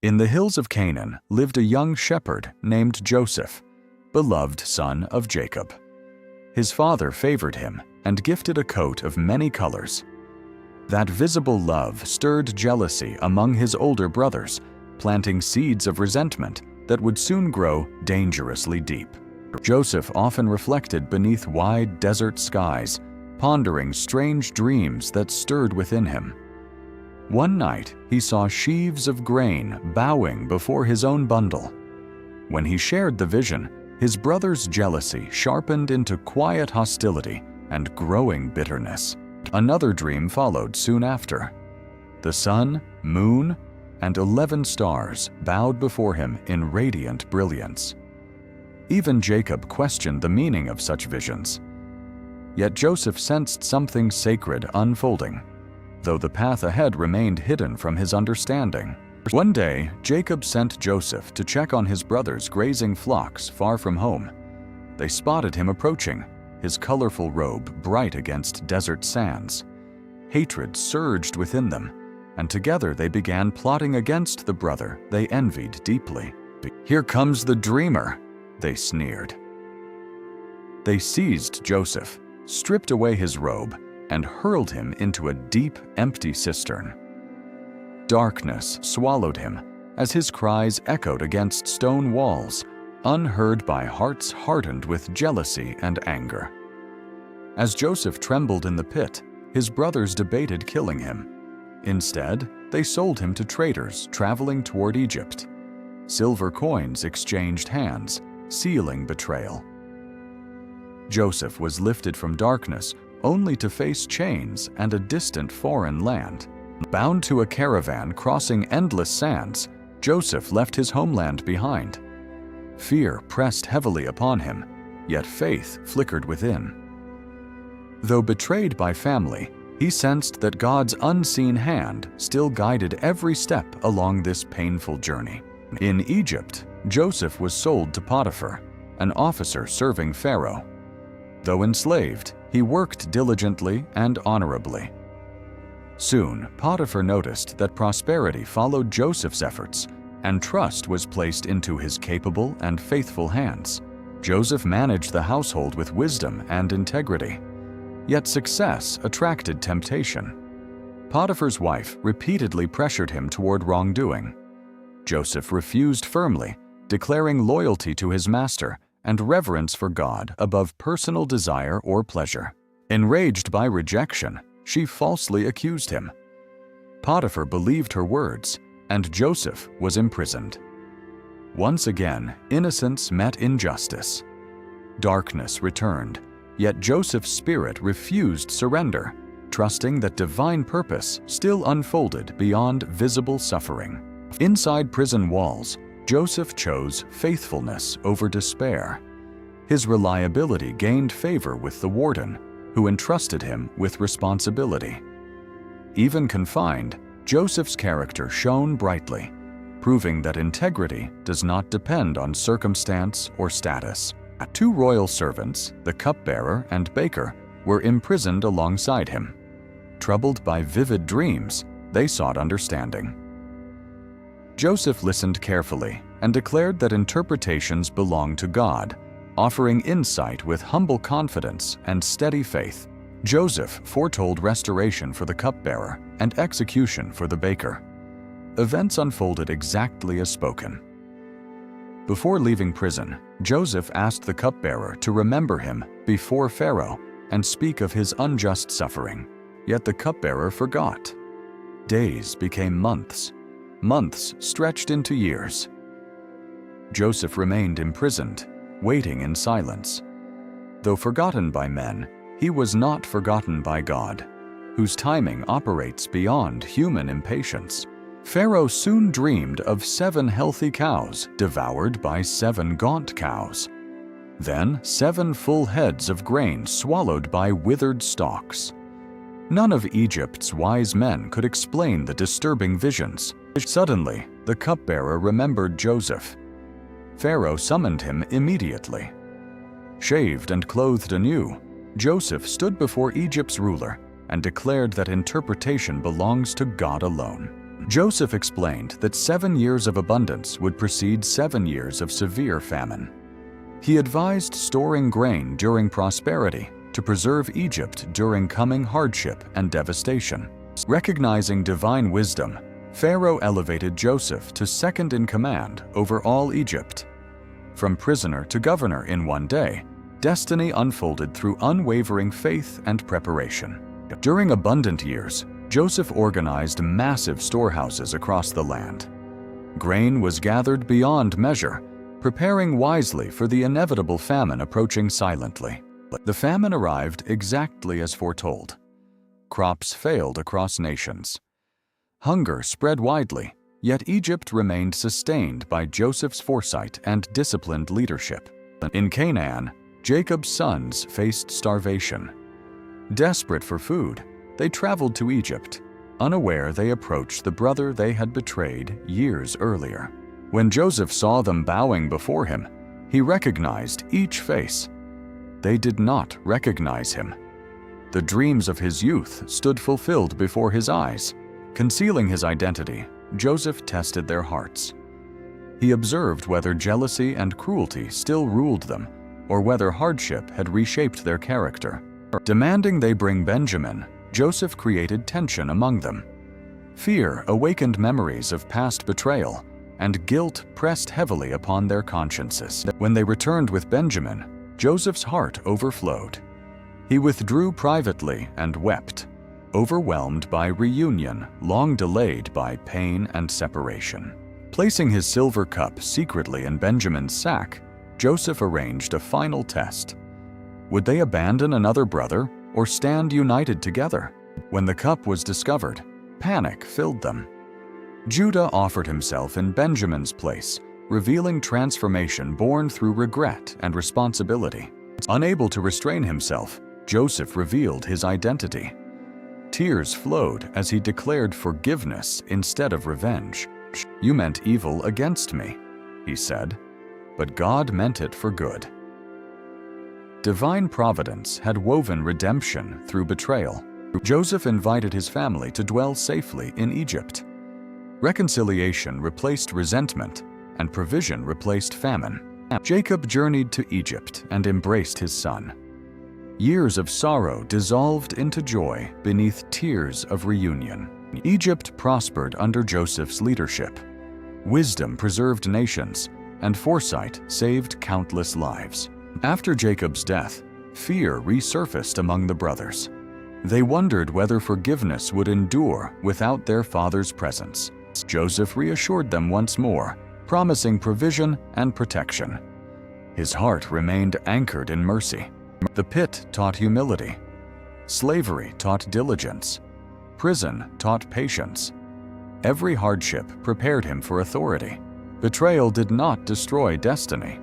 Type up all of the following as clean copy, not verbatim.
In the hills of Canaan lived a young shepherd named Joseph, beloved son of Jacob. His father favored him and gifted a coat of many colors. That visible love stirred jealousy among his older brothers, planting seeds of resentment that would soon grow dangerously deep. Joseph often reflected beneath wide desert skies, pondering strange dreams that stirred within him. One night, he saw sheaves of grain bowing before his own bundle. When he shared the vision, his brother's jealousy sharpened into quiet hostility and growing bitterness. Another dream followed soon after. The sun, moon, and 11 stars bowed before him in radiant brilliance. Even Jacob questioned the meaning of such visions. Yet Joseph sensed something sacred unfolding, though the path ahead remained hidden from his understanding. One day, Jacob sent Joseph to check on his brothers grazing flocks far from home. They spotted him approaching, his colorful robe bright against desert sands. Hatred surged within them, and together they began plotting against the brother they envied deeply. "Here comes the dreamer," they sneered. They seized Joseph, stripped away his robe, and hurled him into a deep, empty cistern. Darkness swallowed him as his cries echoed against stone walls, unheard by hearts hardened with jealousy and anger. As Joseph trembled in the pit, his brothers debated killing him. Instead, they sold him to traders traveling toward Egypt. Silver coins exchanged hands, sealing betrayal. Joseph was lifted from darkness only to face chains and a distant foreign land. Bound to a caravan crossing endless sands, Joseph left his homeland behind. Fear pressed heavily upon him, yet faith flickered within. Though betrayed by family, he sensed that God's unseen hand still guided every step along this painful journey. In Egypt, Joseph was sold to Potiphar, an officer serving Pharaoh. Though enslaved, he worked diligently and honorably. Soon, Potiphar noticed that prosperity followed Joseph's efforts, and trust was placed into his capable and faithful hands. Joseph managed the household with wisdom and integrity. Yet success attracted temptation. Potiphar's wife repeatedly pressured him toward wrongdoing. Joseph refused firmly, declaring loyalty to his master and reverence for God above personal desire or pleasure. Enraged by rejection, she falsely accused him. Potiphar believed her words, and Joseph was imprisoned. Once again, innocence met injustice. Darkness returned, yet Joseph's spirit refused surrender, trusting that divine purpose still unfolded beyond visible suffering. Inside prison walls, Joseph chose faithfulness over despair. His reliability gained favor with the warden, who entrusted him with responsibility. Even confined, Joseph's character shone brightly, proving that integrity does not depend on circumstance or status. 2 royal servants, the cupbearer and baker, were imprisoned alongside him. Troubled by vivid dreams, they sought understanding. Joseph listened carefully and declared that interpretations belong to God, offering insight with humble confidence and steady faith. Joseph foretold restoration for the cupbearer and execution for the baker. Events unfolded exactly as spoken. Before leaving prison, Joseph asked the cupbearer to remember him before Pharaoh and speak of his unjust suffering. Yet the cupbearer forgot. Days became months. Months stretched into years. Joseph remained imprisoned, waiting in silence. Though forgotten by men, he was not forgotten by God, whose timing operates beyond human impatience. Pharaoh soon dreamed of 7 healthy cows devoured by 7 gaunt cows. Then 7 full heads of grain swallowed by withered stalks. None of Egypt's wise men could explain the disturbing visions. Suddenly, the cupbearer remembered Joseph. Pharaoh summoned him immediately. Shaved and clothed anew, Joseph stood before Egypt's ruler and declared that interpretation belongs to God alone. Joseph explained that 7 years of abundance would precede 7 years of severe famine. He advised storing grain during prosperity to preserve Egypt during coming hardship and devastation. Recognizing divine wisdom, Pharaoh elevated Joseph to second in command over all Egypt. From prisoner to governor in one day, destiny unfolded through unwavering faith and preparation. During abundant years, Joseph organized massive storehouses across the land. Grain was gathered beyond measure, preparing wisely for the inevitable famine approaching silently. The famine arrived exactly as foretold. Crops failed across nations. Hunger spread widely, yet Egypt remained sustained by Joseph's foresight and disciplined leadership. In Canaan, Jacob's sons faced starvation. Desperate for food, they traveled to Egypt, unaware they approached the brother they had betrayed years earlier. When Joseph saw them bowing before him, he recognized each face. They did not recognize him. The dreams of his youth stood fulfilled before his eyes. Concealing his identity, Joseph tested their hearts. He observed whether jealousy and cruelty still ruled them, or whether hardship had reshaped their character. Demanding they bring Benjamin, Joseph created tension among them. Fear awakened memories of past betrayal, and guilt pressed heavily upon their consciences. When they returned with Benjamin, Joseph's heart overflowed. He withdrew privately and wept, overwhelmed by reunion long delayed by pain and separation. Placing his silver cup secretly in Benjamin's sack, Joseph arranged a final test. Would they abandon another brother or stand united together? When the cup was discovered, panic filled them. Judah offered himself in Benjamin's place, revealing transformation born through regret and responsibility. Unable to restrain himself, Joseph revealed his identity. Tears flowed as he declared forgiveness instead of revenge. "You meant evil against me," he said, "but God meant it for good." Divine providence had woven redemption through betrayal. Joseph invited his family to dwell safely in Egypt. Reconciliation replaced resentment, and provision replaced famine. Jacob journeyed to Egypt and embraced his son. Years of sorrow dissolved into joy beneath tears of reunion. Egypt prospered under Joseph's leadership. Wisdom preserved nations, and foresight saved countless lives. After Jacob's death, fear resurfaced among the brothers. They wondered whether forgiveness would endure without their father's presence. Joseph reassured them once more, promising provision and protection. His heart remained anchored in mercy. The pit taught humility. Slavery taught diligence. Prison taught patience. Every hardship prepared him for authority. Betrayal did not destroy destiny.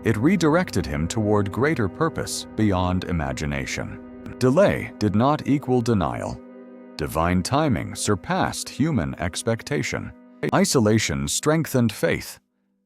It redirected him toward greater purpose beyond imagination. Delay did not equal denial. Divine timing surpassed human expectation. Isolation strengthened faith.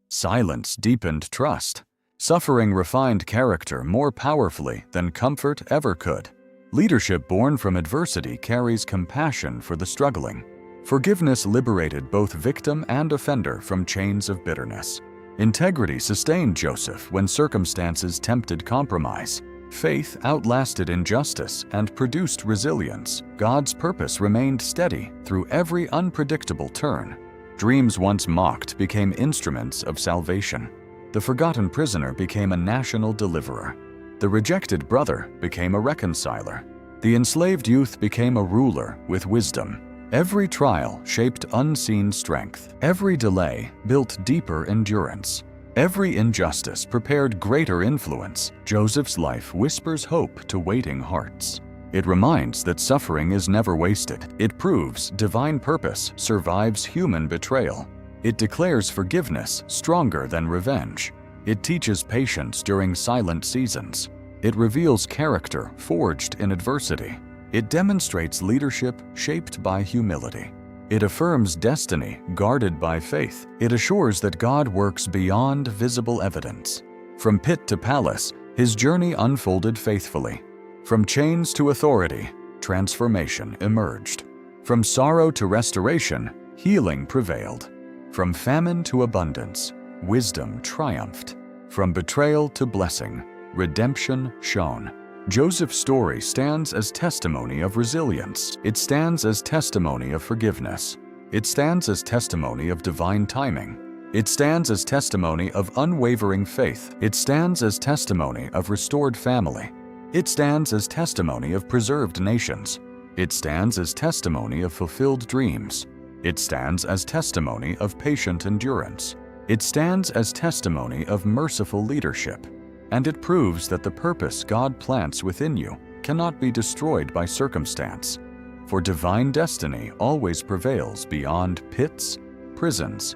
Silence deepened trust. Suffering refined character more powerfully than comfort ever could. Leadership born from adversity carries compassion for the struggling. Forgiveness liberated both victim and offender from chains of bitterness. Integrity sustained Joseph when circumstances tempted compromise. Faith outlasted injustice and produced resilience. God's purpose remained steady through every unpredictable turn. Dreams once mocked became instruments of salvation. The forgotten prisoner became a national deliverer. The rejected brother became a reconciler. The enslaved youth became a ruler with wisdom. Every trial shaped unseen strength. Every delay built deeper endurance. Every injustice prepared greater influence. Joseph's life whispers hope to waiting hearts. It reminds that suffering is never wasted. It proves divine purpose survives human betrayal. It declares forgiveness stronger than revenge. It teaches patience during silent seasons. It reveals character forged in adversity. It demonstrates leadership shaped by humility. It affirms destiny guarded by faith. It assures that God works beyond visible evidence. From pit to palace, his journey unfolded faithfully. From chains to authority, transformation emerged. From sorrow to restoration, Healing prevailed. From famine to abundance, wisdom triumphed. From betrayal to blessing, redemption shone. Joseph's story stands as testimony of resilience. It stands as testimony of forgiveness. It stands as testimony of divine timing. It stands as testimony of unwavering faith. It stands as testimony of restored family. It stands as testimony of preserved nations. It stands as testimony of fulfilled dreams. It stands as testimony of patient endurance. It stands as testimony of merciful leadership. And it proves that the purpose God plants within you cannot be destroyed by circumstance. For divine destiny always prevails beyond pits, prisons,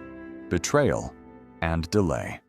betrayal, and delay.